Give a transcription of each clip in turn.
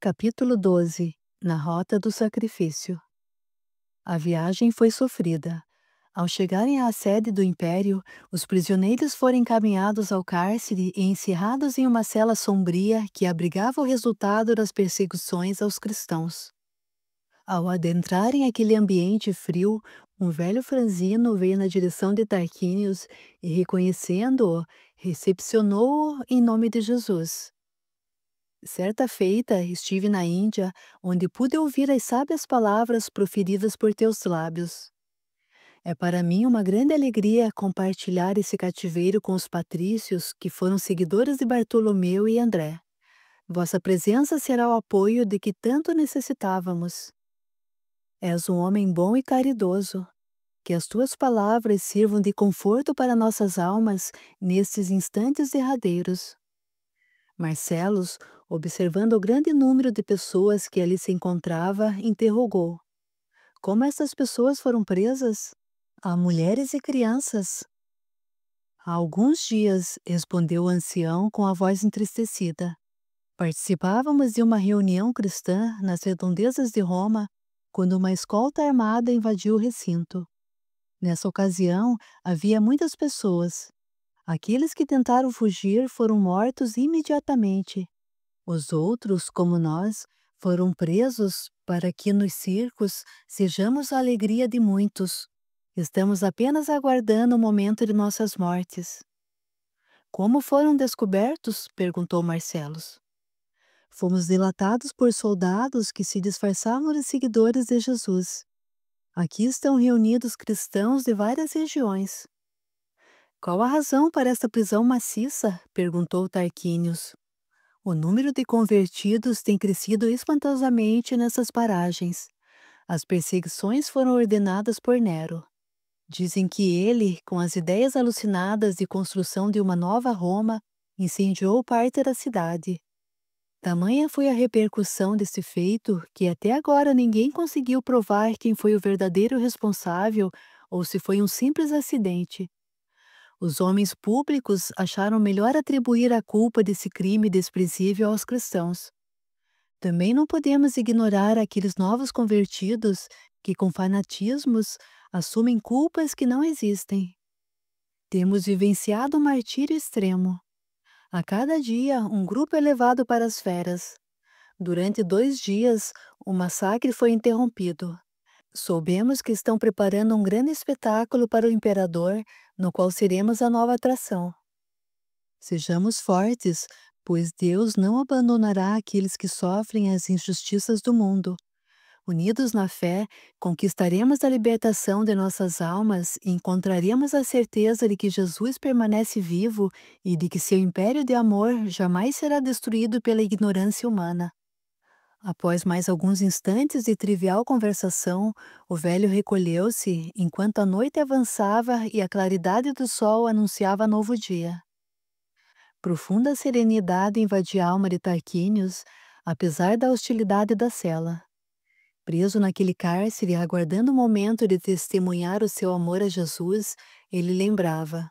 Capítulo 12. Na rota do sacrifício. A viagem foi sofrida. Ao chegarem à sede do Império, os prisioneiros foram encaminhados ao cárcere e encerrados em uma cela sombria que abrigava o resultado das perseguições aos cristãos. Ao adentrarem aquele ambiente frio, um velho franzino veio na direção de Tarquínios e, reconhecendo-o, recepcionou-o em nome de Jesus. Certa feita estive na Índia, onde pude ouvir as sábias palavras proferidas por teus lábios. É para mim uma grande alegria compartilhar esse cativeiro com os patrícios que foram seguidores de Bartolomeu e André. Vossa presença será o apoio de que tanto necessitávamos. És um homem bom e caridoso. Que as tuas palavras sirvam de conforto para nossas almas nestes instantes derradeiros. Marcelos, observando o grande número de pessoas que ali se encontrava, interrogou: como essas pessoas foram presas? Há mulheres e crianças. Há alguns dias, respondeu o ancião com a voz entristecida. Participávamos de uma reunião cristã nas redondezas de Roma, quando uma escolta armada invadiu o recinto. Nessa ocasião, havia muitas pessoas. Aqueles que tentaram fugir foram mortos imediatamente. Os outros, como nós, foram presos para que nos circos sejamos a alegria de muitos. Estamos apenas aguardando o momento de nossas mortes. Como foram descobertos? Perguntou Marcelos. Fomos dilatados por soldados que se disfarçavam de seguidores de Jesus. Aqui estão reunidos cristãos de várias regiões. Qual a razão para esta prisão maciça? Perguntou Tarquínios. O número de convertidos tem crescido espantosamente nessas paragens. As perseguições foram ordenadas por Nero. Dizem que ele, com as ideias alucinadas de construção de uma nova Roma, incendiou parte da cidade. Tamanha foi a repercussão desse feito que até agora ninguém conseguiu provar quem foi o verdadeiro responsável ou se foi um simples acidente. Os homens públicos acharam melhor atribuir a culpa desse crime desprezível aos cristãos. Também não podemos ignorar aqueles novos convertidos que, com fanatismos, assumem culpas que não existem. Temos vivenciado um martírio extremo. A cada dia, um grupo é levado para as feras. Durante 2 dias, o massacre foi interrompido. Soubemos que estão preparando um grande espetáculo para o imperador, no qual seremos a nova atração. Sejamos fortes, pois Deus não abandonará aqueles que sofrem as injustiças do mundo. Unidos na fé, conquistaremos a libertação de nossas almas e encontraremos a certeza de que Jesus permanece vivo e de que seu império de amor jamais será destruído pela ignorância humana. Após mais alguns instantes de trivial conversação, o velho recolheu-se enquanto a noite avançava e a claridade do sol anunciava novo dia. Profunda serenidade invadia a alma de Tarquínios, apesar da hostilidade da cela. Preso naquele cárcere, aguardando o momento de testemunhar o seu amor a Jesus, ele lembrava.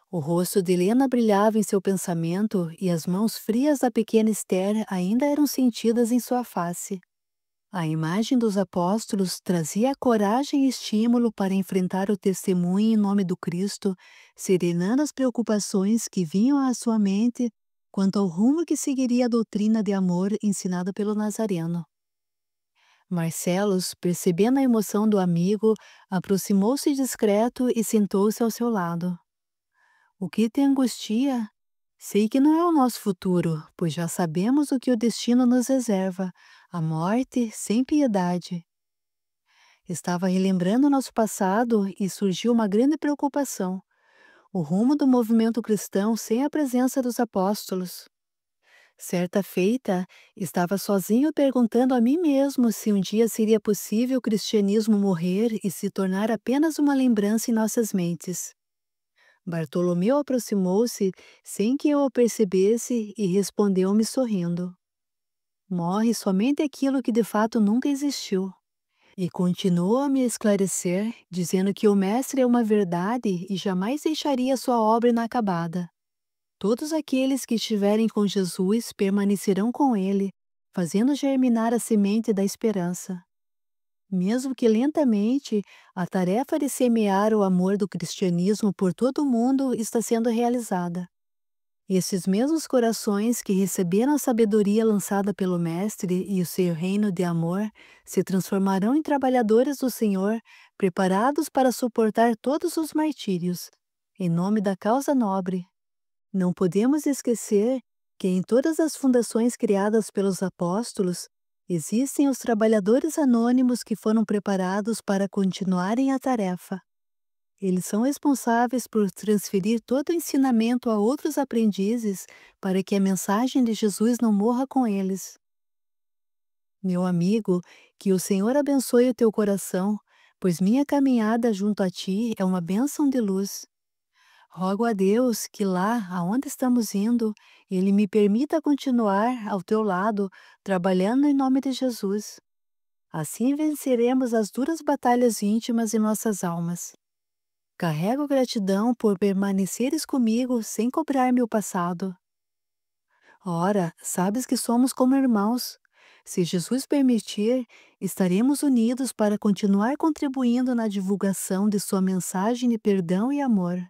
O rosto de Helena brilhava em seu pensamento e as mãos frias da pequena Esther ainda eram sentidas em sua face. A imagem dos apóstolos trazia coragem e estímulo para enfrentar o testemunho em nome do Cristo, serenando as preocupações que vinham à sua mente quanto ao rumo que seguiria a doutrina de amor ensinada pelo Nazareno. Marcelos, percebendo a emoção do amigo, aproximou-se discreto e sentou-se ao seu lado. O que te angustia? Sei que não é o nosso futuro, pois já sabemos o que o destino nos reserva, a morte sem piedade. Estava relembrando nosso passado e surgiu uma grande preocupação: o rumo do movimento cristão sem a presença dos apóstolos. Certa feita, estava sozinho perguntando a mim mesmo se um dia seria possível o cristianismo morrer e se tornar apenas uma lembrança em nossas mentes. Bartolomeu aproximou-se sem que eu o percebesse e respondeu-me sorrindo. Morre somente aquilo que de fato nunca existiu. E continuou a me esclarecer, dizendo que o Mestre é uma verdade e jamais deixaria sua obra inacabada. Todos aqueles que estiverem com Jesus permanecerão com ele, fazendo germinar a semente da esperança. Mesmo que lentamente, a tarefa de semear o amor do cristianismo por todo o mundo está sendo realizada. Esses mesmos corações que receberam a sabedoria lançada pelo Mestre e o seu reino de amor se transformarão em trabalhadores do Senhor, preparados para suportar todos os martírios, em nome da causa nobre. Não podemos esquecer que em todas as fundações criadas pelos apóstolos, existem os trabalhadores anônimos que foram preparados para continuarem a tarefa. Eles são responsáveis por transferir todo o ensinamento a outros aprendizes para que a mensagem de Jesus não morra com eles. Meu amigo, que o Senhor abençoe o teu coração, pois minha caminhada junto a ti é uma bênção de luz. Rogo a Deus que lá, aonde estamos indo, Ele me permita continuar ao teu lado, trabalhando em nome de Jesus. Assim venceremos as duras batalhas íntimas em nossas almas. Carrego gratidão por permaneceres comigo sem cobrar meu passado. Ora, sabes que somos como irmãos. Se Jesus permitir, estaremos unidos para continuar contribuindo na divulgação de sua mensagem de perdão e amor.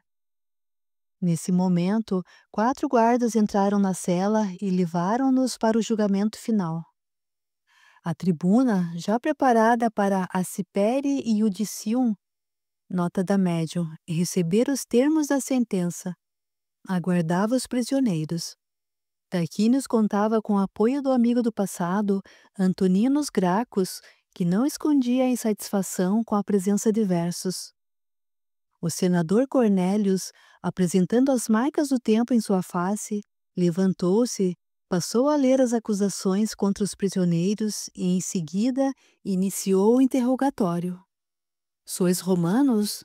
Nesse momento, 4 guardas entraram na cela e levaram-nos para o julgamento final. A tribuna, já preparada para a Cipere e o Dicium, nota da médium, e receber os termos da sentença, aguardava os prisioneiros. Tarquínios contava com o apoio do amigo do passado, Antoninos Gracchus, que não escondia a insatisfação com a presença de versos. O senador Cornélios, apresentando as marcas do tempo em sua face, levantou-se, passou a ler as acusações contra os prisioneiros e, em seguida, iniciou o interrogatório. Sois romanos?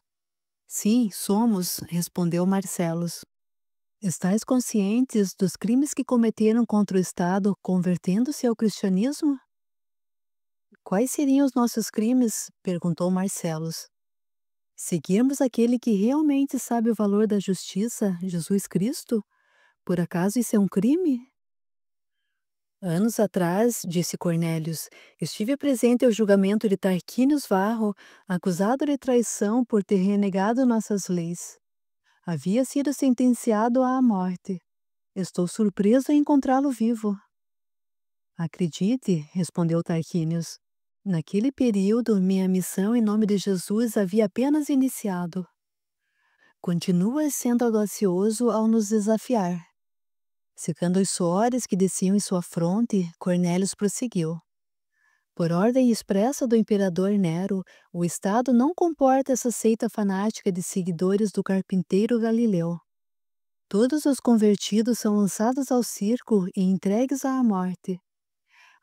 Sim, somos, respondeu Marcelos. Estais conscientes dos crimes que cometeram contra o Estado convertendo-se ao cristianismo? Quais seriam os nossos crimes? Perguntou Marcelos. Seguirmos aquele que realmente sabe o valor da justiça, Jesus Cristo? Por acaso isso é um crime? Anos atrás, disse Cornélios, estive presente ao julgamento de Tarquínios Varro, acusado de traição por ter renegado nossas leis. Havia sido sentenciado à morte. Estou surpreso em encontrá-lo vivo. Acredite, respondeu Tarquínios. Naquele período, minha missão em nome de Jesus havia apenas iniciado. Continuas sendo audacioso ao nos desafiar. Secando os suores que desciam em sua fronte, Cornélios prosseguiu. Por ordem expressa do imperador Nero, o Estado não comporta essa seita fanática de seguidores do carpinteiro Galileu. Todos os convertidos são lançados ao circo e entregues à morte.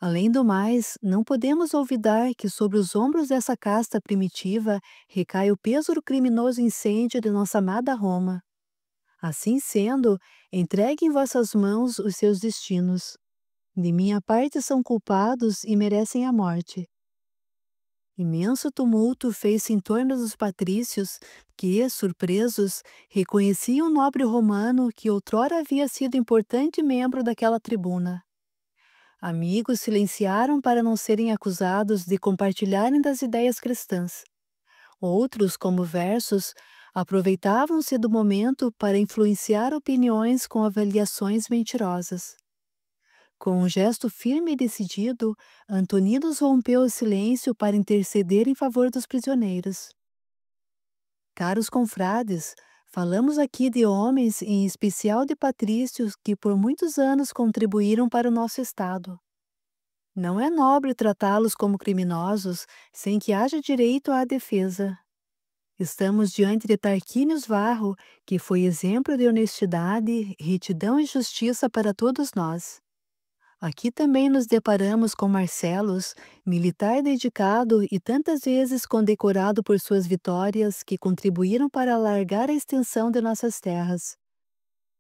Além do mais, não podemos olvidar que sobre os ombros dessa casta primitiva recai o peso do criminoso incêndio de nossa amada Roma. Assim sendo, entregue em vossas mãos os seus destinos. De minha parte são culpados e merecem a morte. Imenso tumulto fez-se em torno dos patrícios, que, surpresos, reconheciam o nobre romano que outrora havia sido importante membro daquela tribuna. Amigos silenciaram para não serem acusados de compartilharem das ideias cristãs. Outros, como Versos, aproveitavam-se do momento para influenciar opiniões com avaliações mentirosas. Com um gesto firme e decidido, Antoninos rompeu o silêncio para interceder em favor dos prisioneiros. Caros confrades, falamos aqui de homens, em especial de patrícios, que por muitos anos contribuíram para o nosso Estado. Não é nobre tratá-los como criminosos sem que haja direito à defesa. Estamos diante de Tarquínios Varro, que foi exemplo de honestidade, retidão e justiça para todos nós. Aqui também nos deparamos com Marcelos, militar dedicado e tantas vezes condecorado por suas vitórias que contribuíram para alargar a extensão de nossas terras.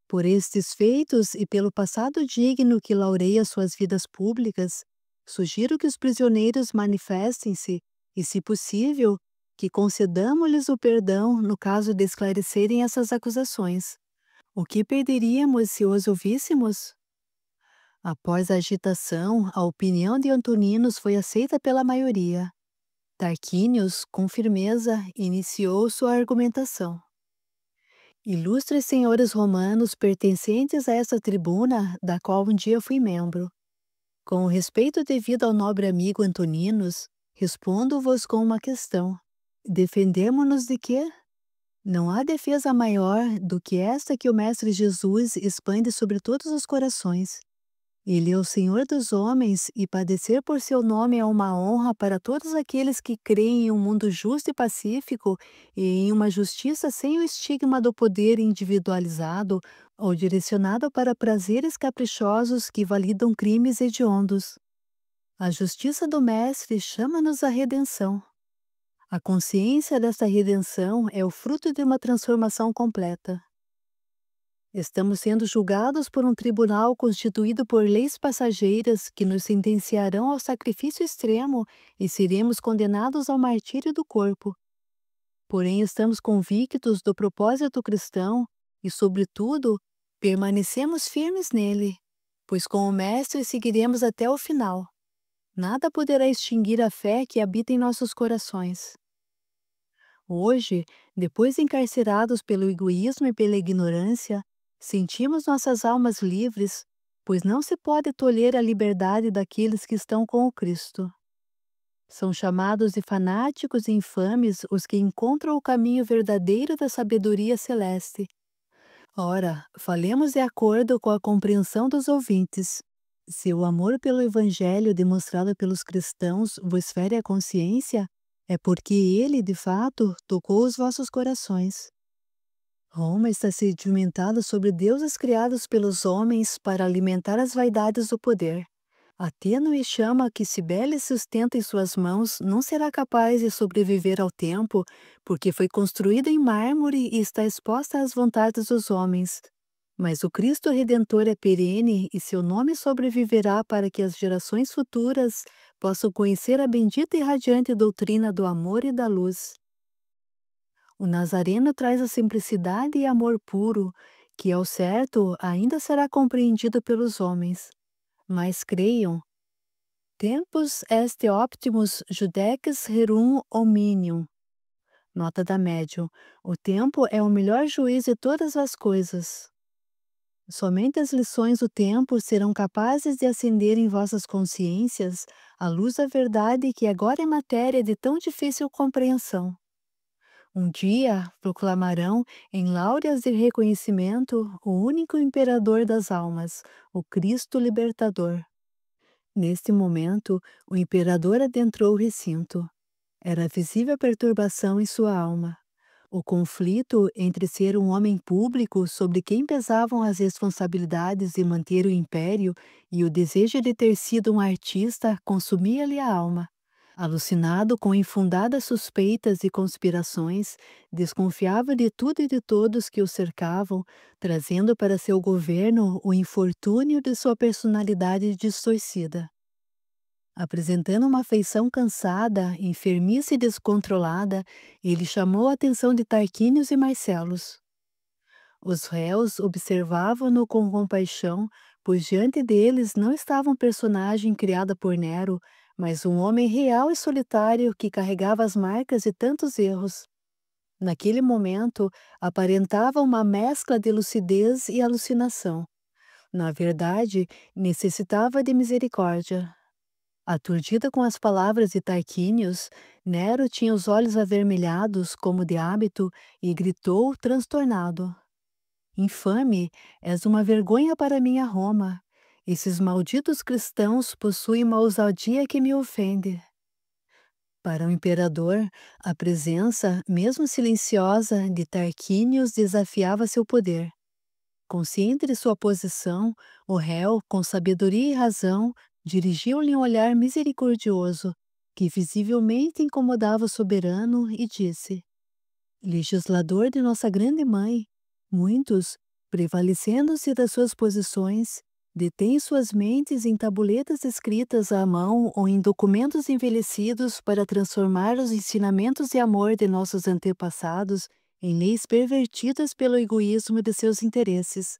Por estes feitos e pelo passado digno que laureia suas vidas públicas, sugiro que os prisioneiros manifestem-se e, se possível, que concedamos-lhes o perdão no caso de esclarecerem essas acusações. O que perderíamos se os ouvíssemos? Após a agitação, a opinião de Antoninus foi aceita pela maioria. Tarquínios, com firmeza, iniciou sua argumentação. Ilustres senhores romanos pertencentes a essa tribuna, da qual um dia fui membro. Com o respeito devido ao nobre amigo Antoninus, respondo-vos com uma questão. Defendemo-nos de quê? Não há defesa maior do que esta que o Mestre Jesus expande sobre todos os corações. Ele é o Senhor dos homens e padecer por seu nome é uma honra para todos aqueles que creem em um mundo justo e pacífico e em uma justiça sem o estigma do poder individualizado ou direcionado para prazeres caprichosos que validam crimes hediondos. A justiça do Mestre chama-nos à redenção. A consciência desta redenção é o fruto de uma transformação completa. Estamos sendo julgados por um tribunal constituído por leis passageiras que nos sentenciarão ao sacrifício extremo e seremos condenados ao martírio do corpo. Porém, estamos convictos do propósito cristão e, sobretudo, permanecemos firmes nele, pois com o Mestre seguiremos até o final. Nada poderá extinguir a fé que habita em nossos corações. Hoje, depois de encarcerados pelo egoísmo e pela ignorância, sentimos nossas almas livres, pois não se pode tolher a liberdade daqueles que estão com o Cristo. São chamados de fanáticos e infames os que encontram o caminho verdadeiro da sabedoria celeste. Ora, falemos de acordo com a compreensão dos ouvintes. Se o amor pelo Evangelho demonstrado pelos cristãos vos fere a consciência, é porque ele, de fato, tocou os vossos corações. Roma está sedimentada sobre deuses criados pelos homens para alimentar as vaidades do poder. A tênue chama que Cibele sustenta em suas mãos não será capaz de sobreviver ao tempo, porque foi construída em mármore e está exposta às vontades dos homens. Mas o Cristo Redentor é perene e seu nome sobreviverá para que as gerações futuras possam conhecer a bendita e radiante doutrina do amor e da luz. O Nazareno traz a simplicidade e amor puro, que, ao certo, ainda será compreendido pelos homens. Mas creiam. Tempus est optimus judex rerum hominium. Nota da médium. O tempo é o melhor juiz de todas as coisas. Somente as lições do tempo serão capazes de acender em vossas consciências a luz da verdade que agora é matéria de tão difícil compreensão. Um dia proclamarão, em láureas de reconhecimento, o único imperador das almas, o Cristo Libertador. Neste momento, o imperador adentrou o recinto. Era visível a perturbação em sua alma. O conflito entre ser um homem público sobre quem pesavam as responsabilidades de manter o império e o desejo de ter sido um artista consumia-lhe a alma. Alucinado com infundadas suspeitas e conspirações, desconfiava de tudo e de todos que o cercavam, trazendo para seu governo o infortúnio de sua personalidade distorcida. Apresentando uma feição cansada, enfermiça e descontrolada, ele chamou a atenção de Tarquínios e Marcelos. Os réus observavam-no com compaixão, pois diante deles não estava um personagem criado por Nero, mas um homem real e solitário que carregava as marcas de tantos erros. Naquele momento, aparentava uma mescla de lucidez e alucinação. Na verdade, necessitava de misericórdia. Aturdida com as palavras de Tarquínios, Nero tinha os olhos avermelhados, como de hábito, e gritou transtornado: Infame, és uma vergonha para minha Roma. Esses malditos cristãos possuem uma ousadia que me ofende. Para o imperador, a presença, mesmo silenciosa, de Tarquínios desafiava seu poder. Consciente de sua posição, o réu, com sabedoria e razão, dirigiu-lhe um olhar misericordioso, que visivelmente incomodava o soberano, e disse: Legislador de nossa grande mãe, muitos, prevalecendo-se das suas posições, detêm suas mentes em tabuletas escritas à mão ou em documentos envelhecidos para transformar os ensinamentos de amor de nossos antepassados em leis pervertidas pelo egoísmo de seus interesses.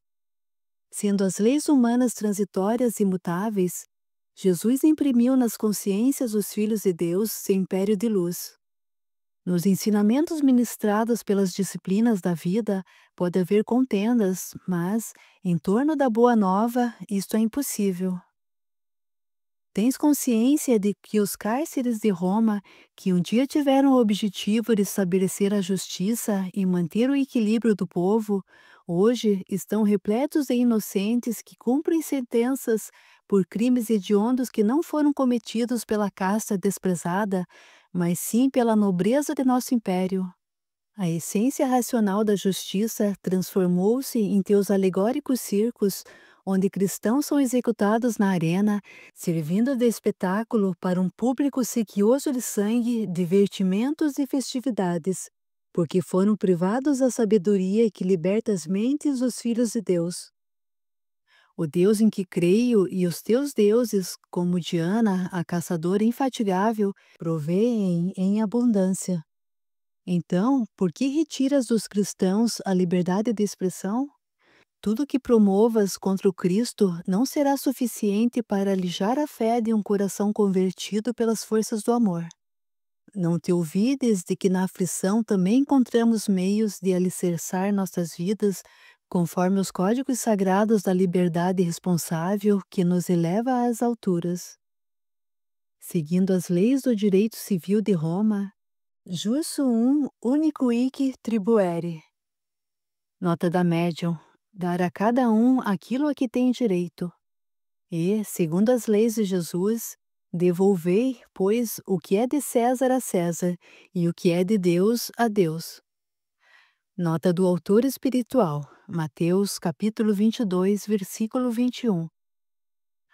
Sendo as leis humanas transitórias e imutáveis, Jesus imprimiu nas consciências dos filhos de Deus seu império de luz. Nos ensinamentos ministrados pelas disciplinas da vida, pode haver contendas, mas, em torno da Boa Nova, isto é impossível. Tens consciência de que os cárceres de Roma, que um dia tiveram o objetivo de estabelecer a justiça e manter o equilíbrio do povo, hoje estão repletos de inocentes que cumprem sentenças por crimes hediondos que não foram cometidos pela casta desprezada, mas sim pela nobreza de nosso império. A essência racional da justiça transformou-se em teus alegóricos circos, onde cristãos são executados na arena, servindo de espetáculo para um público sequioso de sangue, divertimentos e festividades, porque foram privados da sabedoria que liberta as mentes dos filhos de Deus. O Deus em que creio e os teus deuses, como Diana, a caçadora infatigável, proveem em abundância. Então, por que retiras dos cristãos a liberdade de expressão? Tudo que promovas contra o Cristo não será suficiente para alijar a fé de um coração convertido pelas forças do amor. Não te olvides de que na aflição também encontramos meios de alicerçar nossas vidas conforme os códigos sagrados da liberdade responsável que nos eleva às alturas. Seguindo as leis do direito civil de Roma, Jus suum unico hic tribuere. Nota da médium: dar a cada um aquilo a que tem direito. E, segundo as leis de Jesus, devolvei, pois, o que é de César a César, e o que é de Deus a Deus. Nota do autor espiritual, Mateus capítulo 22, versículo 21.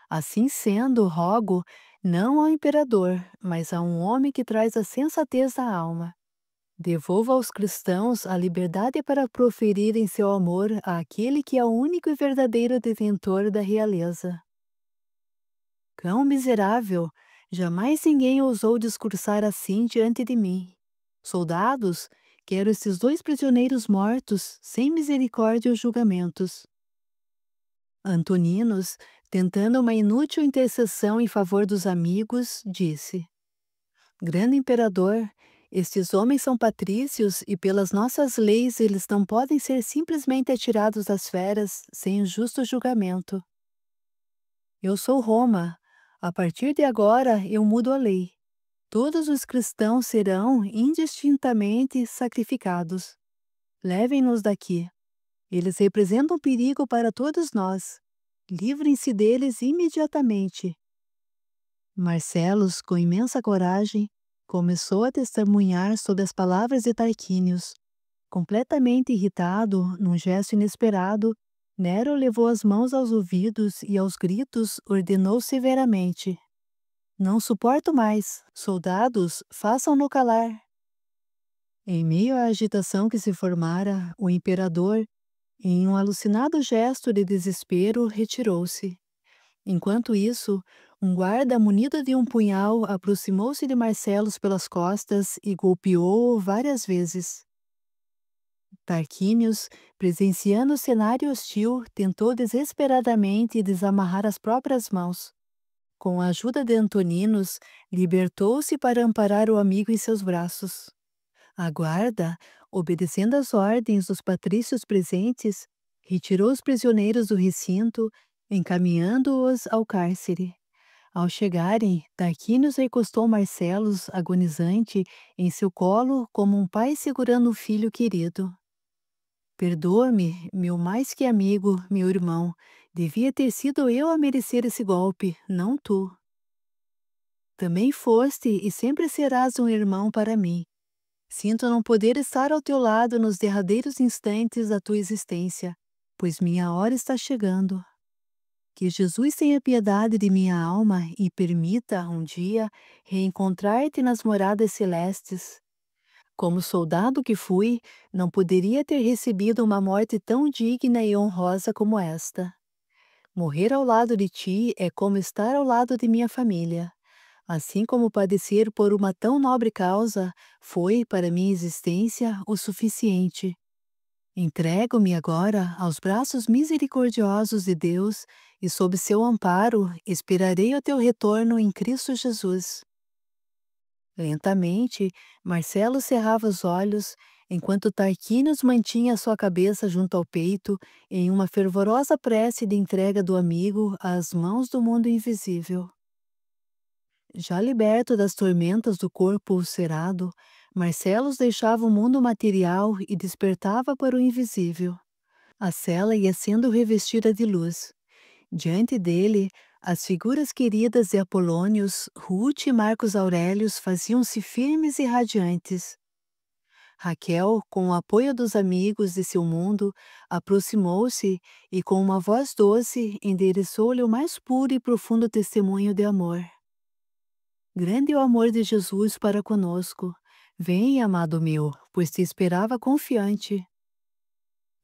Assim sendo, rogo, não ao imperador, mas a um homem que traz a sensatez da alma. Devolva aos cristãos a liberdade para proferirem seu amor àquele que é o único e verdadeiro detentor da realeza. Cão miserável, jamais ninguém ousou discursar assim diante de mim. Soldados, quero esses 2 prisioneiros mortos, sem misericórdia ou julgamentos. Antoninos, tentando uma inútil intercessão em favor dos amigos, disse: Grande imperador, estes homens são patrícios e pelas nossas leis eles não podem ser simplesmente atirados às feras sem o justo julgamento. Eu sou Roma. A partir de agora eu mudo a lei. Todos os cristãos serão indistintamente sacrificados. Levem-nos daqui. Eles representam perigo para todos nós. Livrem-se deles imediatamente. Marcelos, com imensa coragem, começou a testemunhar sobre as palavras de Tarquínios. Completamente irritado, num gesto inesperado, Nero levou as mãos aos ouvidos e aos gritos ordenou severamente: Não suporto mais. Soldados, façam-no calar. Em meio à agitação que se formara, o imperador, em um alucinado gesto de desespero, retirou-se. Enquanto isso, um guarda munido de um punhal aproximou-se de Marcelos pelas costas e golpeou-o várias vezes. Tarquínios, presenciando o cenário hostil, tentou desesperadamente desamarrar as próprias mãos. Com a ajuda de Antoninos, libertou-se para amparar o amigo em seus braços. A guarda, obedecendo às ordens dos patrícios presentes, retirou os prisioneiros do recinto, encaminhando-os ao cárcere. Ao chegarem, Tarquínios recostou Marcelos, agonizante, em seu colo como um pai segurando um filho querido. Perdoa-me, meu mais que amigo, meu irmão. Devia ter sido eu a merecer esse golpe, não tu. Também foste e sempre serás um irmão para mim. Sinto não poder estar ao teu lado nos derradeiros instantes da tua existência, pois minha hora está chegando. Que Jesus tenha piedade de minha alma e permita, um dia, reencontrar-te nas moradas celestes. Como soldado que fui, não poderia ter recebido uma morte tão digna e honrosa como esta. Morrer ao lado de ti é como estar ao lado de minha família. Assim como padecer por uma tão nobre causa foi, para minha existência, o suficiente. Entrego-me agora aos braços misericordiosos de Deus e, sob seu amparo, esperarei o teu retorno em Cristo Jesus. Lentamente, Marcelo cerrava os olhos, enquanto Tarquínios mantinha sua cabeça junto ao peito, em uma fervorosa prece de entrega do amigo às mãos do mundo invisível. Já liberto das tormentas do corpo ulcerado, Marcelo deixava o mundo material e despertava para o invisível. A cela ia sendo revestida de luz. Diante dele, as figuras queridas de Apolônios, Ruth e Marcos Aurelius faziam-se firmes e radiantes. Raquel, com o apoio dos amigos de seu mundo, aproximou-se e, com uma voz doce, endereçou-lhe o mais puro e profundo testemunho de amor. Grande é o amor de Jesus para conosco. Vem, amado meu, pois te esperava confiante.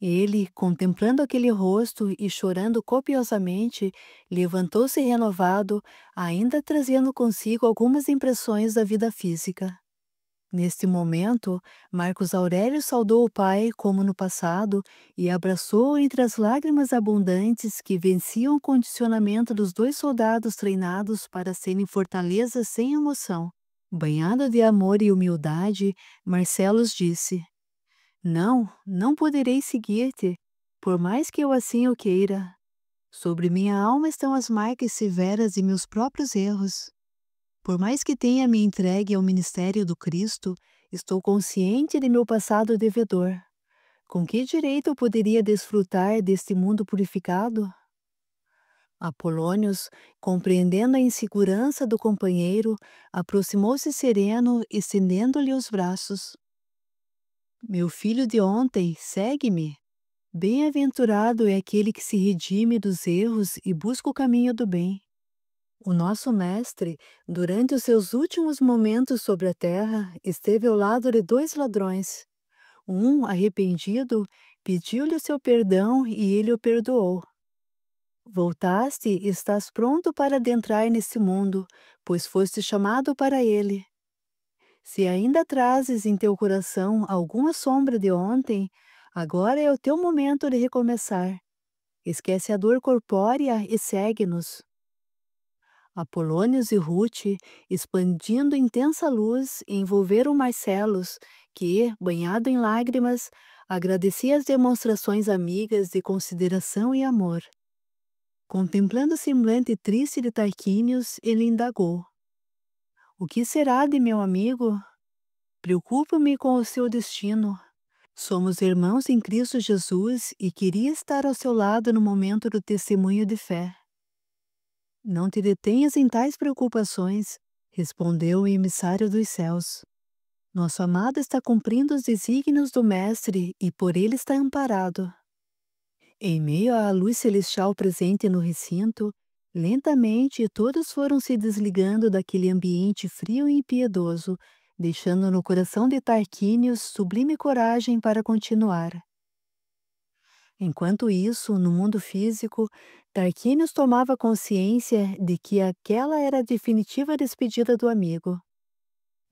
Ele, contemplando aquele rosto e chorando copiosamente, levantou-se renovado, ainda trazendo consigo algumas impressões da vida física. Neste momento, Marcos Aurélio saudou o pai como no passado e abraçou-o entre as lágrimas abundantes que venciam o condicionamento dos dois soldados treinados para serem fortalezas sem emoção. Banhado de amor e humildade, Marcellus disse: Não, não poderei seguir-te, por mais que eu assim o queira. Sobre minha alma estão as marcas severas de meus próprios erros. Por mais que tenha me entregue ao ministério do Cristo, estou consciente de meu passado devedor. Com que direito eu poderia desfrutar deste mundo purificado? Apolônios, compreendendo a insegurança do companheiro, aproximou-se sereno, estendendo-lhe os braços. Meu filho de ontem, segue-me. Bem-aventurado é aquele que se redime dos erros e busca o caminho do bem. O nosso mestre, durante os seus últimos momentos sobre a terra, esteve ao lado de dois ladrões. Um, arrependido, pediu-lhe o seu perdão e ele o perdoou. Voltaste e estás pronto para adentrar nesse mundo, pois foste chamado para ele. Se ainda trazes em teu coração alguma sombra de ontem, agora é o teu momento de recomeçar. Esquece a dor corpórea e segue-nos. Apolônios e Ruth, expandindo intensa luz, envolveram Marcellus, que, banhado em lágrimas, agradecia as demonstrações amigas de consideração e amor. Contemplando o semblante triste de Tarquínios, ele indagou: O que será de meu amigo? Preocupo-me com o seu destino. Somos irmãos em Cristo Jesus e queria estar ao seu lado no momento do testemunho de fé. Não te detenhas em tais preocupações, respondeu o emissário dos céus. Nosso amado está cumprindo os desígnios do Mestre e por ele está amparado. Em meio à luz celestial presente no recinto, lentamente todos foram se desligando daquele ambiente frio e impiedoso, deixando no coração de Tarquínios sublime coragem para continuar. Enquanto isso, no mundo físico, Tarquínios tomava consciência de que aquela era a definitiva despedida do amigo.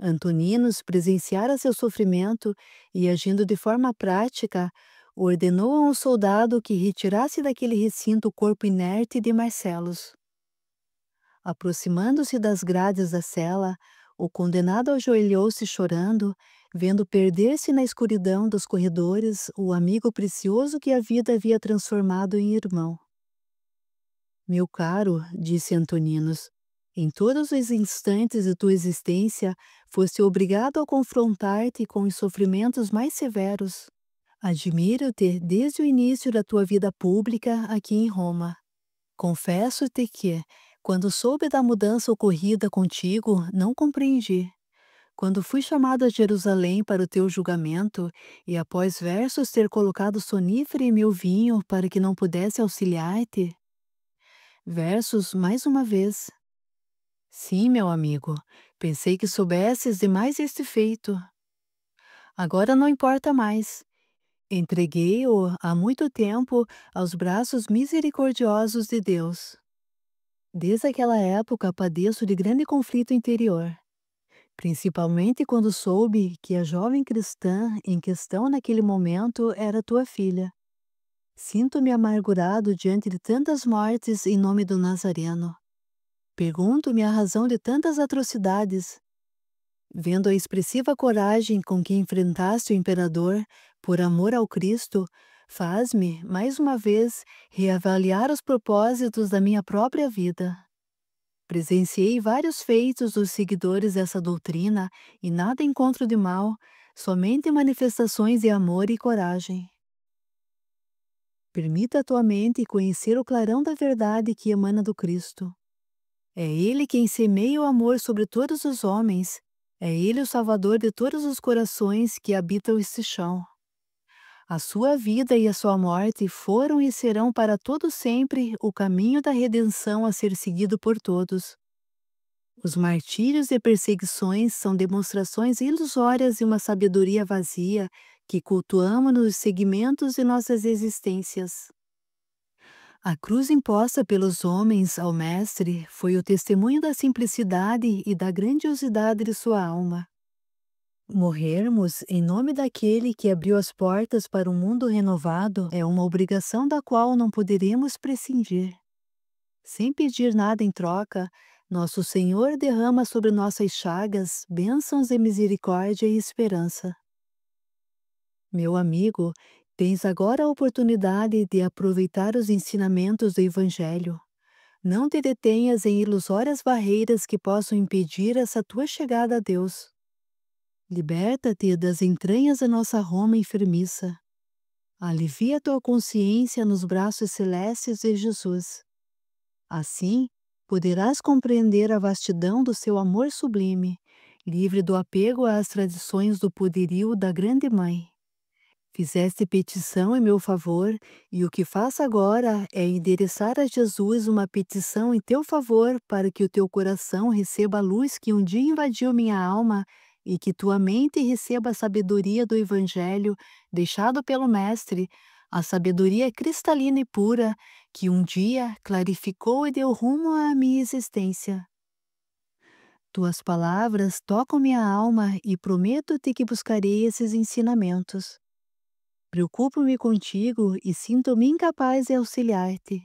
Antoninos presenciara seu sofrimento e, agindo de forma prática, ordenou a um soldado que retirasse daquele recinto o corpo inerte de Marcellus. Aproximando-se das grades da cela, o condenado ajoelhou-se chorando, vendo perder-se na escuridão dos corredores o amigo precioso que a vida havia transformado em irmão. Meu caro, disse Antoninos, em todos os instantes de tua existência foste obrigado a confrontar-te com os sofrimentos mais severos. Admiro-te desde o início da tua vida pública aqui em Roma. Confesso-te que, quando soube da mudança ocorrida contigo, não compreendi. Quando fui chamado a Jerusalém para o teu julgamento, e após versos ter colocado sonífero em meu vinho para que não pudesse auxiliar-te. Versos mais uma vez. Sim, meu amigo, pensei que soubesses de mais este feito. Agora não importa mais. Entreguei-o há muito tempo aos braços misericordiosos de Deus. Desde aquela época padeço de grande conflito interior. principalmente quando soube que a jovem cristã em questão naquele momento era tua filha. Sinto-me amargurado diante de tantas mortes em nome do Nazareno. Pergunto-me a razão de tantas atrocidades. Vendo a expressiva coragem com que enfrentaste o imperador por amor ao Cristo, faz-me, mais uma vez, reavaliar os propósitos da minha própria vida. Presenciei vários feitos dos seguidores dessa doutrina e nada encontro de mal, somente manifestações de amor e coragem. Permita a tua mente conhecer o clarão da verdade que emana do Cristo. É Ele quem semeia o amor sobre todos os homens. É Ele o Salvador de todos os corações que habitam este chão. A sua vida e a sua morte foram e serão para todo sempre o caminho da redenção a ser seguido por todos. Os martírios e perseguições são demonstrações ilusórias de uma sabedoria vazia que cultuamos nos segmentos de nossas existências. A cruz imposta pelos homens ao Mestre foi o testemunho da simplicidade e da grandiosidade de sua alma. Morrermos em nome daquele que abriu as portas para um mundo renovado é uma obrigação da qual não poderemos prescindir. Sem pedir nada em troca, nosso Senhor derrama sobre nossas chagas bênçãos de misericórdia e esperança. Meu amigo, tens agora a oportunidade de aproveitar os ensinamentos do Evangelho. Não te detenhas em ilusórias barreiras que possam impedir essa tua chegada a Deus. Liberta-te das entranhas da nossa Roma enfermiça. Alivia tua consciência nos braços celestes de Jesus. Assim, poderás compreender a vastidão do seu amor sublime, livre do apego às tradições do poderio da Grande Mãe. Fizeste petição em meu favor, e o que faço agora é endereçar a Jesus uma petição em teu favor para que o teu coração receba a luz que um dia invadiu minha alma e que tua mente receba a sabedoria do Evangelho deixado pelo Mestre, a sabedoria cristalina e pura que um dia clarificou e deu rumo à minha existência. Tuas palavras tocam minha alma e prometo-te que buscarei esses ensinamentos. Preocupo-me contigo e sinto-me incapaz de auxiliar-te.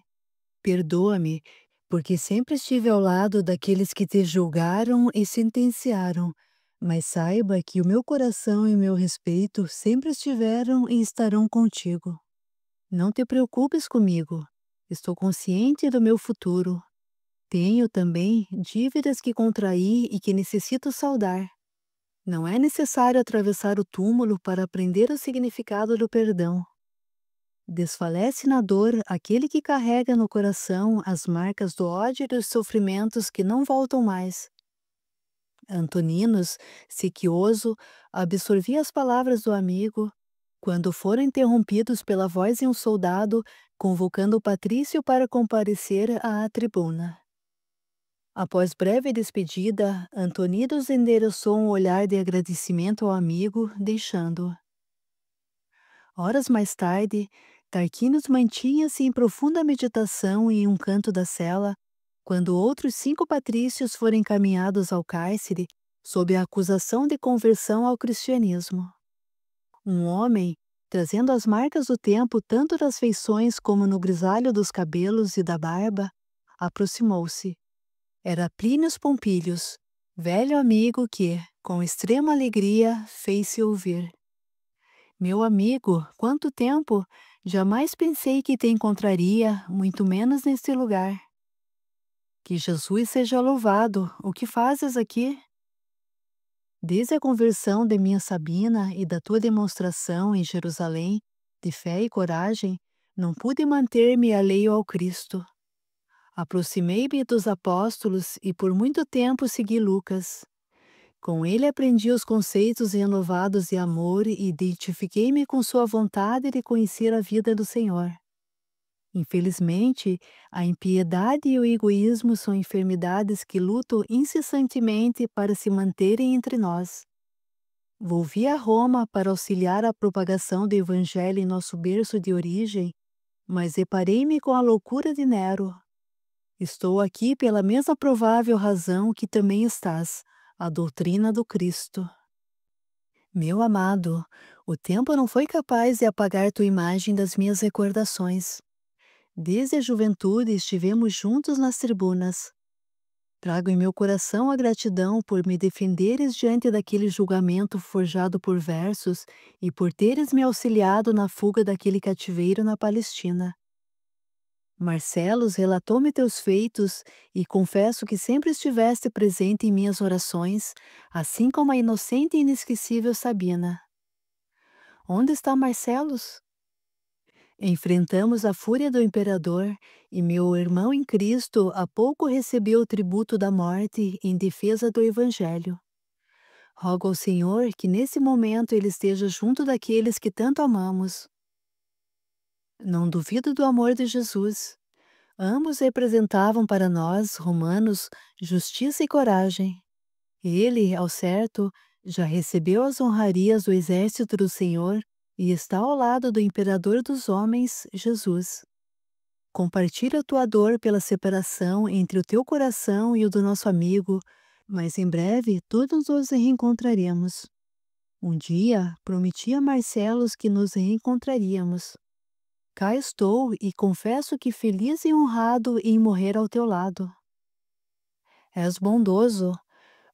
Perdoa-me, porque sempre estive ao lado daqueles que te julgaram e sentenciaram, mas saiba que o meu coração e meu respeito sempre estiveram e estarão contigo. Não te preocupes comigo. Estou consciente do meu futuro. Tenho também dívidas que contraí e que necessito saldar. Não é necessário atravessar o túmulo para aprender o significado do perdão. Desfalece na dor aquele que carrega no coração as marcas do ódio e dos sofrimentos que não voltam mais. Antoninos, sequioso, absorvia as palavras do amigo, quando foram interrompidos pela voz de um soldado convocando o patrício para comparecer à tribuna. Após breve despedida, Antoninos endereçou um olhar de agradecimento ao amigo, deixando-o. Horas mais tarde, Tarquínios mantinha-se em profunda meditação em um canto da cela, quando outros 5 patrícios foram encaminhados ao cárcere sob a acusação de conversão ao cristianismo. Um homem, trazendo as marcas do tempo tanto das feições como no grisalho dos cabelos e da barba, aproximou-se. Era Plínio Pompílio, velho amigo que, com extrema alegria, fez-se ouvir. Meu amigo, quanto tempo! Jamais pensei que te encontraria, muito menos neste lugar. Que Jesus seja louvado! O que fazes aqui? Desde a conversão de minha Sabina e da tua demonstração em Jerusalém, de fé e coragem, não pude manter-me alheio ao Cristo. Aproximei-me dos apóstolos e por muito tempo segui Lucas. Com ele aprendi os conceitos renovados de amor e identifiquei-me com sua vontade de conhecer a vida do Senhor. Infelizmente, a impiedade e o egoísmo são enfermidades que lutam incessantemente para se manterem entre nós. Volvi a Roma para auxiliar a propagação do Evangelho em nosso berço de origem, mas deparei-me com a loucura de Nero. Estou aqui pela mesma provável razão que também estás, A doutrina do Cristo. Meu amado, o tempo não foi capaz de apagar tua imagem das minhas recordações. Desde a juventude estivemos juntos nas tribunas. Trago em meu coração a gratidão por me defenderes diante daquele julgamento forjado por versos e por teres me auxiliado na fuga daquele cativeiro na Palestina. Marcelos relatou-me teus feitos e confesso que sempre estiveste presente em minhas orações, assim como a inocente e inesquecível Sabina. Onde está Marcelos? Enfrentamos a fúria do imperador e meu irmão em Cristo há pouco recebeu o tributo da morte em defesa do Evangelho. Rogo ao Senhor que nesse momento ele esteja junto daqueles que tanto amamos. Não duvido do amor de Jesus. Ambos representavam para nós, romanos, justiça e coragem. Ele, ao certo, já recebeu as honrarias do exército do Senhor e está ao lado do imperador dos homens, Jesus. Compartilha tua dor pela separação entre o teu coração e o do nosso amigo, mas em breve todos nos reencontraremos. Um dia prometi a Marcelos que nos reencontraríamos. Cá estou e confesso que feliz e honrado em morrer ao teu lado. És bondoso.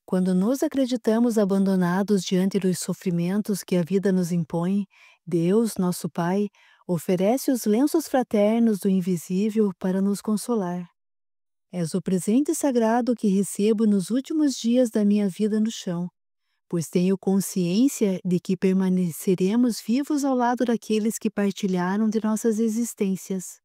Quando nos acreditamos abandonados diante dos sofrimentos que a vida nos impõe, Deus, nosso Pai, oferece os lenços fraternos do invisível para nos consolar. És o presente sagrado que recebo nos últimos dias da minha vida no chão, pois tenho consciência de que permaneceremos vivos ao lado daqueles que partilharam de nossas existências.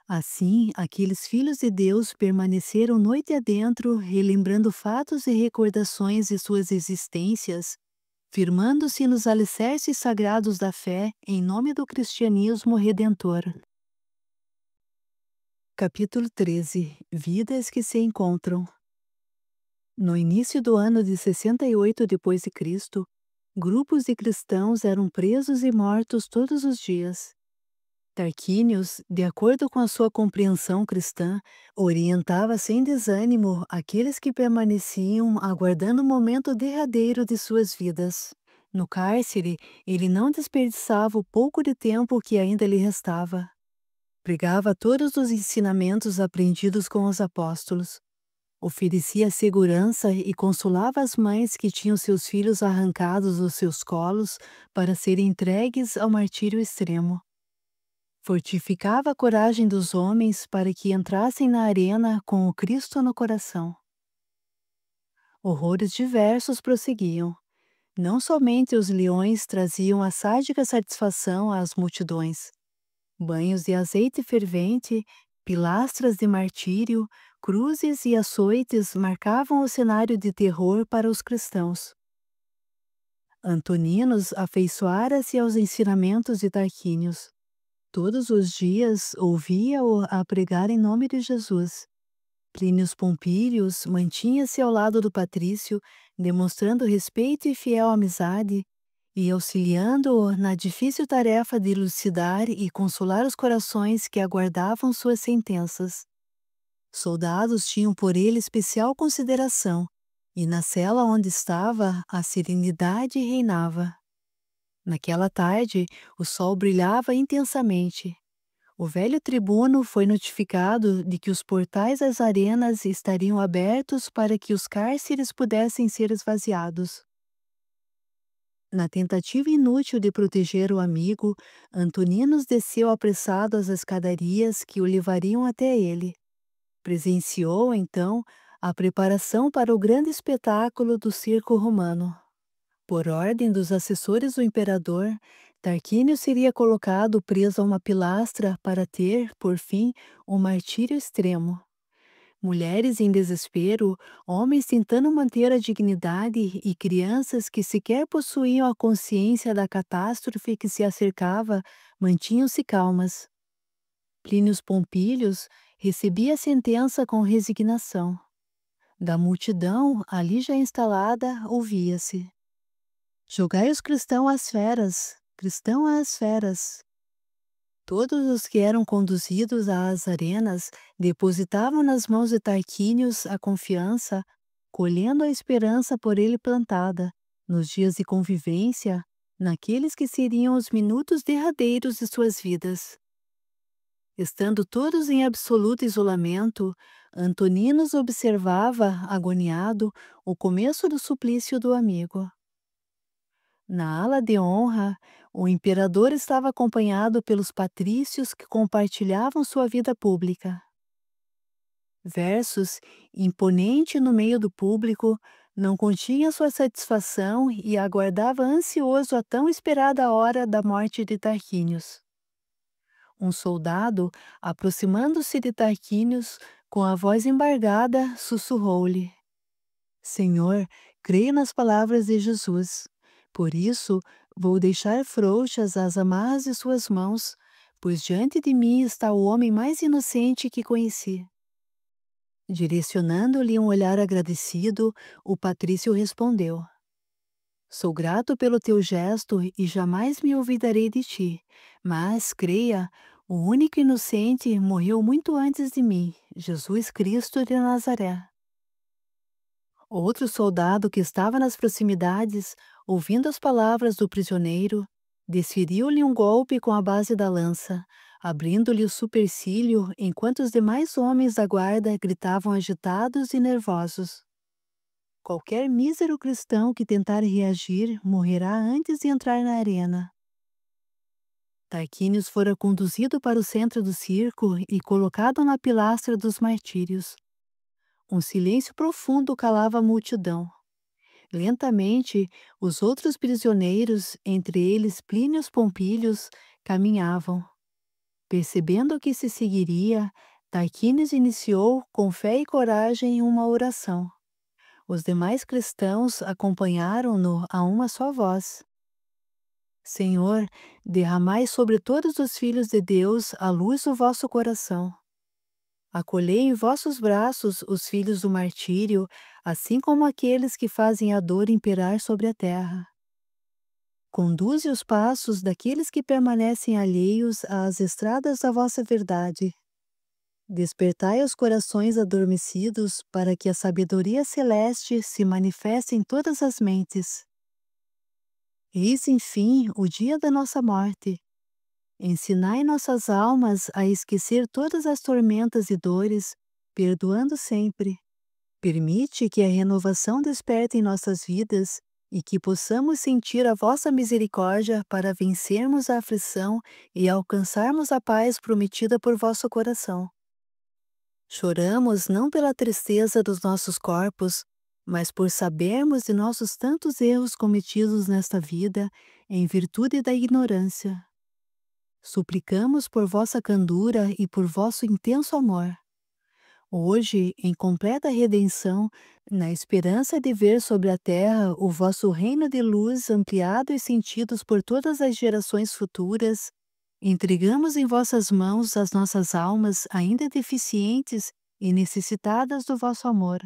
Assim, aqueles filhos de Deus permaneceram noite adentro, relembrando fatos e recordações de suas existências, firmando-se nos alicerces sagrados da fé em nome do cristianismo redentor. Capítulo 13. Vidas que se encontram. No início do ano de 68 d.C., grupos de cristãos eram presos e mortos todos os dias. Tarquínios, de acordo com a sua compreensão cristã, orientava sem desânimo aqueles que permaneciam aguardando o momento derradeiro de suas vidas. No cárcere, ele não desperdiçava o pouco de tempo que ainda lhe restava. Pregava todos os ensinamentos aprendidos com os apóstolos. Oferecia segurança e consolava as mães que tinham seus filhos arrancados dos seus colos para serem entregues ao martírio extremo. Fortificava a coragem dos homens para que entrassem na arena com o Cristo no coração. Horrores diversos prosseguiam. Não somente os leões traziam a sádica satisfação às multidões. Banhos de azeite fervente, pilastras de martírio, cruzes e açoites marcavam o cenário de terror para os cristãos. Antoninos afeiçoara-se aos ensinamentos de Tarquínios. Todos os dias ouvia-o a pregar em nome de Jesus. Plínio Pompílios mantinha-se ao lado do patrício, demonstrando respeito e fiel amizade, e auxiliando-o na difícil tarefa de elucidar e consolar os corações que aguardavam suas sentenças. Soldados tinham por ele especial consideração, e na cela onde estava a serenidade reinava. Naquela tarde, o sol brilhava intensamente. O velho tribuno foi notificado de que os portais das arenas estariam abertos para que os cárceres pudessem ser esvaziados. Na tentativa inútil de proteger o amigo, Antoninos desceu apressado as escadarias que o levariam até ele. Presenciou, então, a preparação para o grande espetáculo do circo romano. Por ordem dos assessores do imperador, Tarquínio seria colocado preso a uma pilastra para ter, por fim, um martírio extremo. Mulheres em desespero, homens tentando manter a dignidade e crianças que sequer possuíam a consciência da catástrofe que se acercava, mantinham-se calmas. Plínio Pompílios recebia a sentença com resignação. Da multidão, ali já instalada, ouvia-se: "Jogai os cristãos às feras, cristão às feras." Todos os que eram conduzidos às arenas depositavam nas mãos de Tarquínios a confiança, colhendo a esperança por ele plantada, nos dias de convivência, naqueles que seriam os minutos derradeiros de suas vidas. Estando todos em absoluto isolamento, Antoninos observava, agoniado, o começo do suplício do amigo. Na ala de honra, o imperador estava acompanhado pelos patrícios que compartilhavam sua vida pública. Versus, imponente no meio do público, não continha sua satisfação e aguardava ansioso a tão esperada hora da morte de Tarquínios. Um soldado, aproximando-se de Tarquínios, com a voz embargada, sussurrou-lhe: Senhor, creio nas palavras de Jesus. Por isso, vou deixar frouxas as amarras de suas mãos, pois diante de mim está o homem mais inocente que conheci. Direcionando-lhe um olhar agradecido, o patrício respondeu: Sou grato pelo teu gesto e jamais me olvidarei de ti, mas, creia, o único inocente morreu muito antes de mim, Jesus Cristo de Nazaré. Outro soldado que estava nas proximidades, ouvindo as palavras do prisioneiro, desferiu-lhe um golpe com a base da lança, abrindo-lhe o supercílio enquanto os demais homens da guarda gritavam agitados e nervosos. Qualquer mísero cristão que tentar reagir morrerá antes de entrar na arena. Tarquínios fora conduzido para o centro do circo e colocado na pilastra dos martírios. Um silêncio profundo calava a multidão. Lentamente, os outros prisioneiros, entre eles Plínio Pompílios, caminhavam. Percebendo o que se seguiria, Tarquínios iniciou, com fé e coragem, uma oração. Os demais cristãos acompanharam-no a uma só voz. Senhor, derramai sobre todos os filhos de Deus a luz do vosso coração. Acolhei em vossos braços os filhos do martírio, assim como aqueles que fazem a dor imperar sobre a terra. Conduze os passos daqueles que permanecem alheios às estradas da vossa verdade. Despertai os corações adormecidos para que a sabedoria celeste se manifeste em todas as mentes. Eis, enfim, o dia da nossa morte. Ensinai nossas almas a esquecer todas as tormentas e dores, perdoando sempre. Permite que a renovação desperte em nossas vidas e que possamos sentir a vossa misericórdia para vencermos a aflição e alcançarmos a paz prometida por vosso coração. Choramos não pela tristeza dos nossos corpos, mas por sabermos de nossos tantos erros cometidos nesta vida em virtude da ignorância. Suplicamos por vossa candura e por vosso intenso amor. Hoje, em completa redenção, na esperança de ver sobre a terra o vosso reino de luz ampliado e sentidos por todas as gerações futuras, entregamos em vossas mãos as nossas almas ainda deficientes e necessitadas do vosso amor.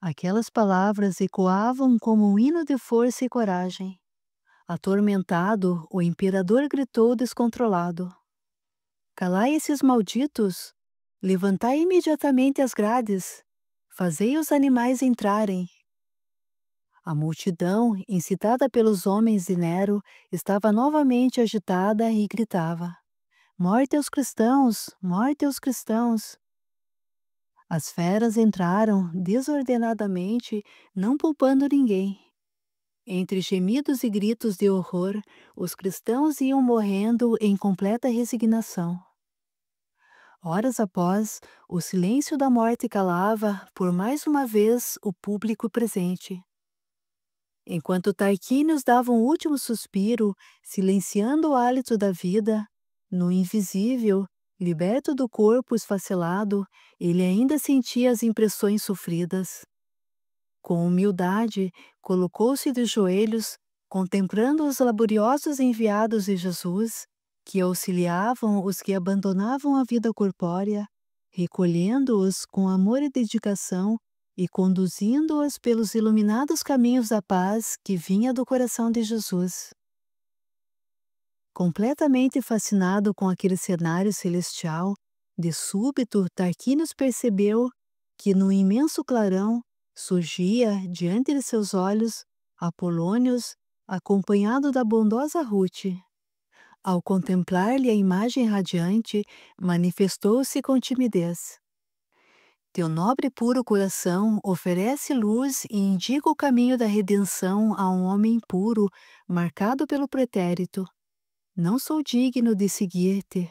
Aquelas palavras ecoavam como um hino de força e coragem. Atormentado, o imperador gritou descontrolado: Calai esses malditos! Levantai imediatamente as grades! Fazei os animais entrarem! A multidão, incitada pelos homens de Nero, estava novamente agitada e gritava: Morte aos cristãos! Morte aos cristãos! As feras entraram desordenadamente, não poupando ninguém. Entre gemidos e gritos de horror, os cristãos iam morrendo em completa resignação. Horas após, o silêncio da morte calava, por mais uma vez, o público presente. Enquanto Tarquínios dava um último suspiro, silenciando o hálito da vida, no invisível, liberto do corpo esfacelado, ele ainda sentia as impressões sofridas. Com humildade, colocou-se de joelhos, contemplando os laboriosos enviados de Jesus, que auxiliavam os que abandonavam a vida corpórea, recolhendo-os com amor e dedicação e conduzindo-os pelos iluminados caminhos da paz que vinha do coração de Jesus. Completamente fascinado com aquele cenário celestial, de súbito Tarquínios percebeu que, no imenso clarão, surgia diante de seus olhos Apolônios, acompanhado da bondosa Ruth. Ao contemplar-lhe a imagem radiante, manifestou-se com timidez. Teu nobre e puro coração oferece luz e indica o caminho da redenção a um homem puro, marcado pelo pretérito. Não sou digno de seguir-te.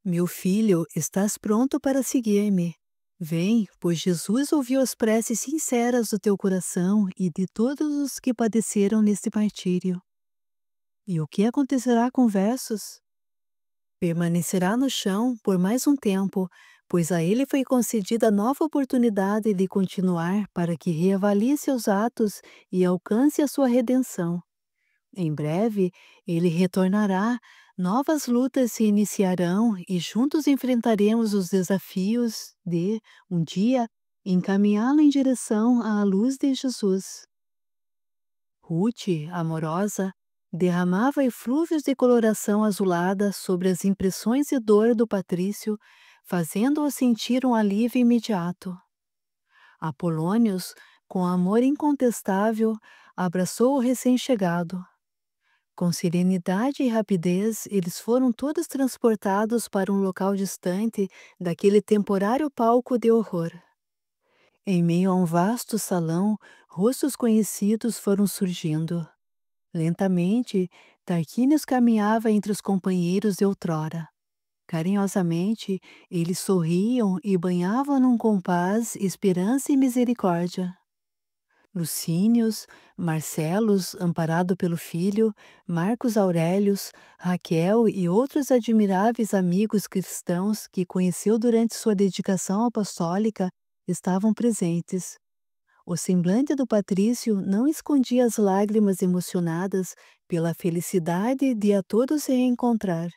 Meu filho, estás pronto para seguir-me. Vem, pois Jesus ouviu as preces sinceras do teu coração e de todos os que padeceram neste martírio. E o que acontecerá com versos? Permanecerá no chão por mais um tempo, pois a ele foi concedida nova oportunidade de continuar para que reavalie seus atos e alcance a sua redenção. Em breve, ele retornará, novas lutas se iniciarão e juntos enfrentaremos os desafios de, um dia, encaminhá-lo em direção à luz de Jesus. Ruth, amorosa, derramava eflúvios de coloração azulada sobre as impressões de dor do patrício, fazendo-o sentir um alívio imediato. Apolônios, com amor incontestável, abraçou o recém-chegado. Com serenidade e rapidez, eles foram todos transportados para um local distante daquele temporário palco de horror. Em meio a um vasto salão, rostos conhecidos foram surgindo. Lentamente, Tarquínios caminhava entre os companheiros de outrora. Carinhosamente, eles sorriam e banhavam num compás esperança e misericórdia. Lucínios, Marcelos, amparado pelo filho, Marcos Aurélios, Raquel e outros admiráveis amigos cristãos que conheceu durante sua dedicação apostólica estavam presentes. O semblante do patrício não escondia as lágrimas emocionadas pela felicidade de a todos reencontrar.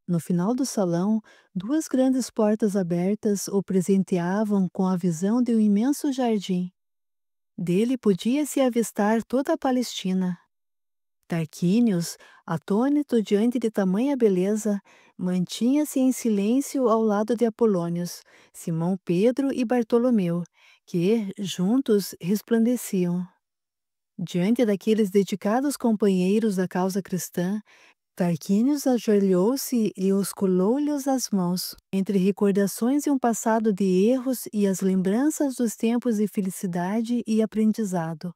No final do salão, duas grandes portas abertas o presenteavam com a visão de um imenso jardim. Dele podia-se avistar toda a Palestina. Tarquínios, atônito diante de tamanha beleza, mantinha-se em silêncio ao lado de Apolônios, Simão Pedro e Bartolomeu, que, juntos, resplandeciam. Diante daqueles dedicados companheiros da causa cristã, Tarquínios ajoelhou-se e osculou-lhes as mãos, entre recordações de um passado de erros e as lembranças dos tempos de felicidade e aprendizado.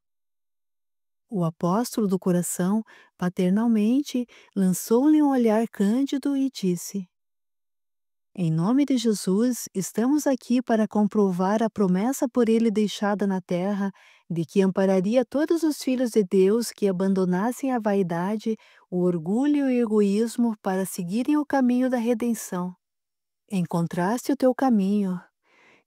O apóstolo do coração, paternalmente, lançou-lhe um olhar cândido e disse: Em nome de Jesus, estamos aqui para comprovar a promessa por ele deixada na terra de que ampararia todos os filhos de Deus que abandonassem a vaidade, o orgulho e o egoísmo para seguirem o caminho da redenção. Encontraste o teu caminho.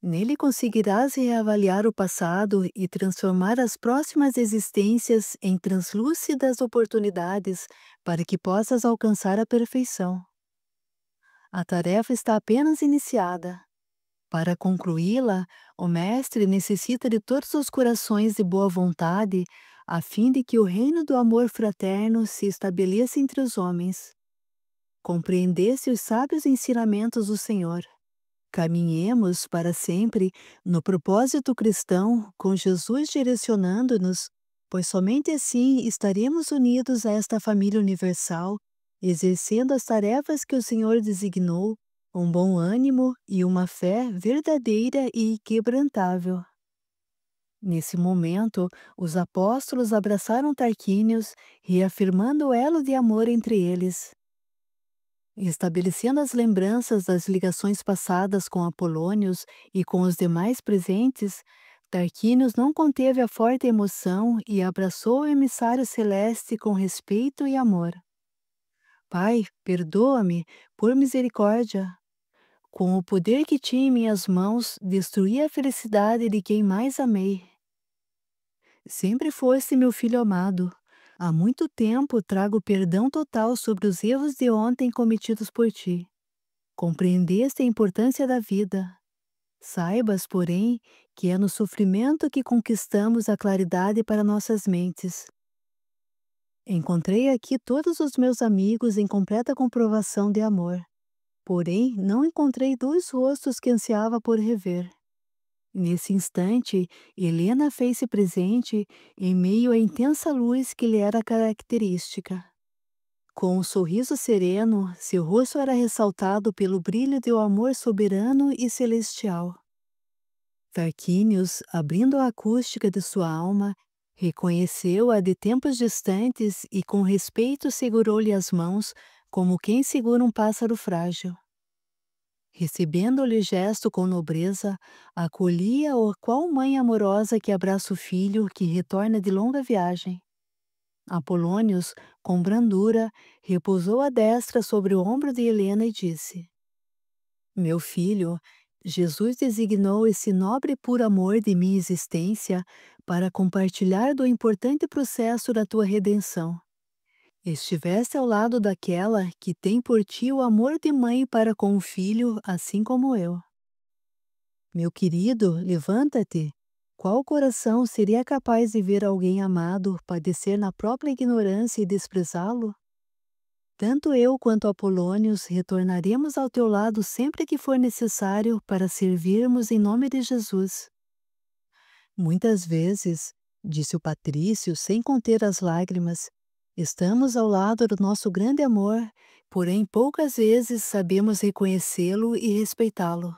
Nele conseguirás reavaliar o passado e transformar as próximas existências em translúcidas oportunidades para que possas alcançar a perfeição. A tarefa está apenas iniciada. Para concluí-la, o Mestre necessita de todos os corações de boa vontade, a fim de que o reino do amor fraterno se estabeleça entre os homens. Compreendesse os sábios ensinamentos do Senhor. Caminhemos para sempre no propósito cristão, com Jesus direcionando-nos, pois somente assim estaremos unidos a esta família universal, exercendo as tarefas que o Senhor designou, um bom ânimo e uma fé verdadeira e inquebrantável. Nesse momento, os apóstolos abraçaram Tarquínios, reafirmando o elo de amor entre eles. Estabelecendo as lembranças das ligações passadas com Apolônios e com os demais presentes, Tarquínios não conteve a forte emoção e abraçou o emissário celeste com respeito e amor. Pai, perdoa-me, por misericórdia. Com o poder que tinha em minhas mãos, destruí a felicidade de quem mais amei. Sempre foste meu filho amado. Há muito tempo trago perdão total sobre os erros de ontem cometidos por ti. Compreendeste a importância da vida. Saibas, porém, que é no sofrimento que conquistamos a claridade para nossas mentes. Encontrei aqui todos os meus amigos em completa comprovação de amor. Porém, não encontrei dois rostos que ansiava por rever. Nesse instante, Helena fez-se presente em meio à intensa luz que lhe era característica. Com um sorriso sereno, seu rosto era ressaltado pelo brilho do amor soberano e celestial. Tarquínios, abrindo a acústica de sua alma, reconheceu-a de tempos distantes e com respeito segurou-lhe as mãos, como quem segura um pássaro frágil. Recebendo-lhe gesto com nobreza, acolhia-o qual mãe amorosa que abraça o filho que retorna de longa viagem. Apolônios, com brandura, repousou a destra sobre o ombro de Helena e disse: Meu filho, Jesus designou esse nobre e puro amor de minha existência para compartilhar do importante processo da tua redenção. Estiveste ao lado daquela que tem por ti o amor de mãe para com o filho, assim como eu. Meu querido, levanta-te. Qual coração seria capaz de ver alguém amado padecer na própria ignorância e desprezá-lo? Tanto eu quanto Apolônios retornaremos ao teu lado sempre que for necessário para servirmos em nome de Jesus. Muitas vezes, disse o patrício sem conter as lágrimas, estamos ao lado do nosso grande amor, porém poucas vezes sabemos reconhecê-lo e respeitá-lo.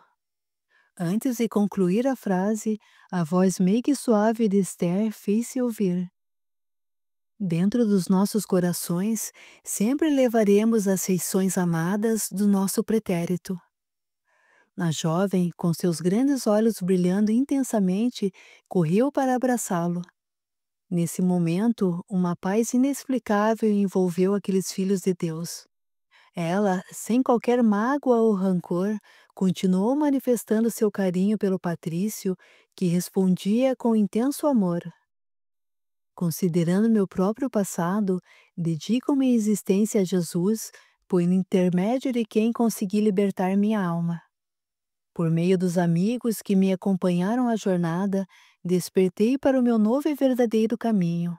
Antes de concluir a frase, a voz meiga e suave de Esther fez-se ouvir. Dentro dos nossos corações, sempre levaremos as feições amadas do nosso pretérito. A jovem, com seus grandes olhos brilhando intensamente, correu para abraçá-lo. Nesse momento, uma paz inexplicável envolveu aqueles filhos de Deus. Ela, sem qualquer mágoa ou rancor, continuou manifestando seu carinho pelo patrício, que respondia com intenso amor. Considerando meu próprio passado, dedico minha existência a Jesus, por intermédio de quem consegui libertar minha alma. Por meio dos amigos que me acompanharam à jornada, despertei para o meu novo e verdadeiro caminho.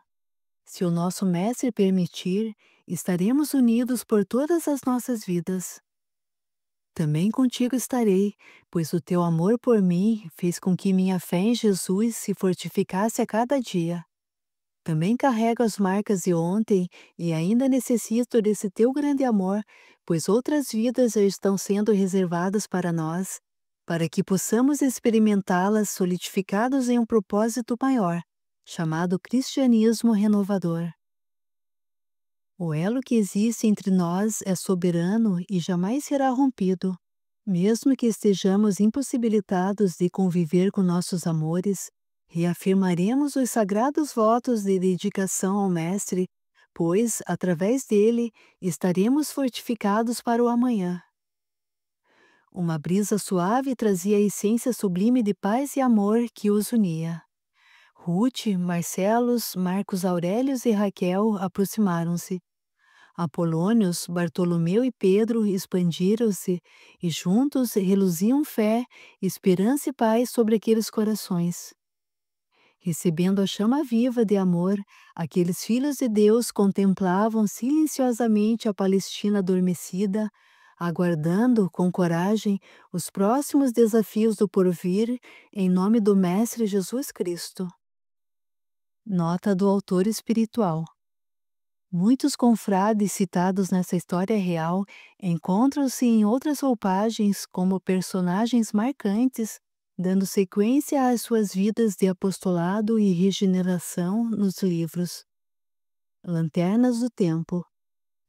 Se o nosso Mestre permitir, estaremos unidos por todas as nossas vidas. Também contigo estarei, pois o teu amor por mim fez com que minha fé em Jesus se fortificasse a cada dia. Também carrego as marcas de ontem e ainda necessito desse teu grande amor, pois outras vidas já estão sendo reservadas para nós, para que possamos experimentá-las solidificados em um propósito maior, chamado cristianismo renovador. O elo que existe entre nós é soberano e jamais será rompido. Mesmo que estejamos impossibilitados de conviver com nossos amores, reafirmaremos os sagrados votos de dedicação ao Mestre, pois, através dele, estaremos fortificados para o amanhã. Uma brisa suave trazia a essência sublime de paz e amor que os unia. Ruth, Marcelos, Marcos Aurelius e Raquel aproximaram-se. Apolônios, Bartolomeu e Pedro expandiram-se e juntos reluziam fé, esperança e paz sobre aqueles corações. Recebendo a chama viva de amor, aqueles filhos de Deus contemplavam silenciosamente a Palestina adormecida, aguardando com coragem os próximos desafios do porvir, em nome do Mestre Jesus Cristo. Nota do autor espiritual. Muitos confrades citados nessa história real encontram-se em outras roupagens como personagens marcantes, dando sequência às suas vidas de apostolado e regeneração nos livros. Lanternas do Tempo.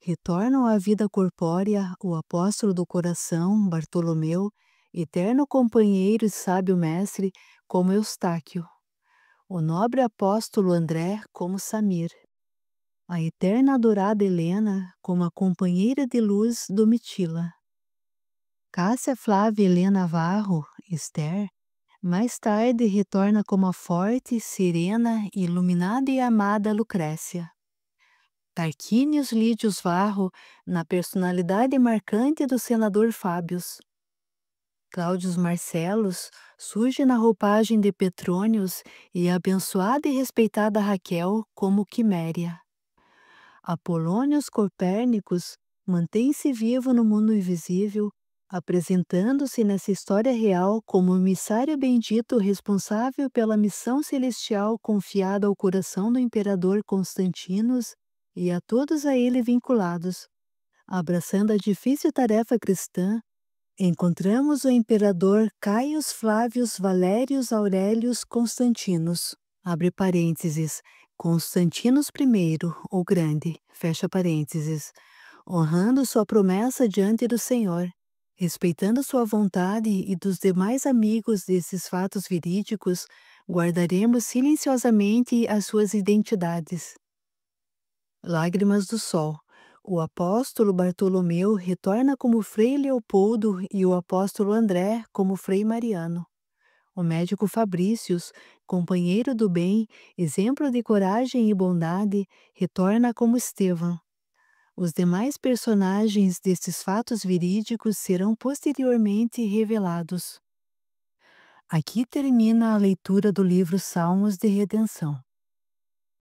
Retornam à vida corpórea o apóstolo do coração, Bartolomeu, eterno companheiro e sábio mestre, como Eustáquio. O nobre apóstolo André, como Samir. A eterna adorada Helena, como a companheira de luz Domitila. Cássia Flávia Helena Navarro, Esther, mais tarde retorna como a forte, serena, iluminada e amada Lucrécia. Tarquínios Lídios Varro, na personalidade marcante do senador Fábios. Cláudios Marcelos surge na roupagem de Petrônios e a abençoada e respeitada Raquel como Quiméria. Apolônios Copérnicos mantém-se vivo no mundo invisível, apresentando-se nessa história real como o emissário bendito responsável pela missão celestial confiada ao coração do imperador Constantinos e a todos a ele vinculados. Abraçando a difícil tarefa cristã, encontramos o imperador Caius Flávios Valérius Aurelius Constantinos, abre parênteses, Constantinos I, o Grande, fecha parênteses, honrando sua promessa diante do Senhor, respeitando sua vontade e dos demais amigos desses fatos verídicos, guardaremos silenciosamente as suas identidades. Lágrimas do Sol. O apóstolo Bartolomeu retorna como Frei Leopoldo e o apóstolo André como Frei Mariano. O médico Fabrícios, companheiro do bem, exemplo de coragem e bondade, retorna como Estevão. Os demais personagens destes fatos verídicos serão posteriormente revelados. Aqui termina a leitura do livro Salmos de Redenção.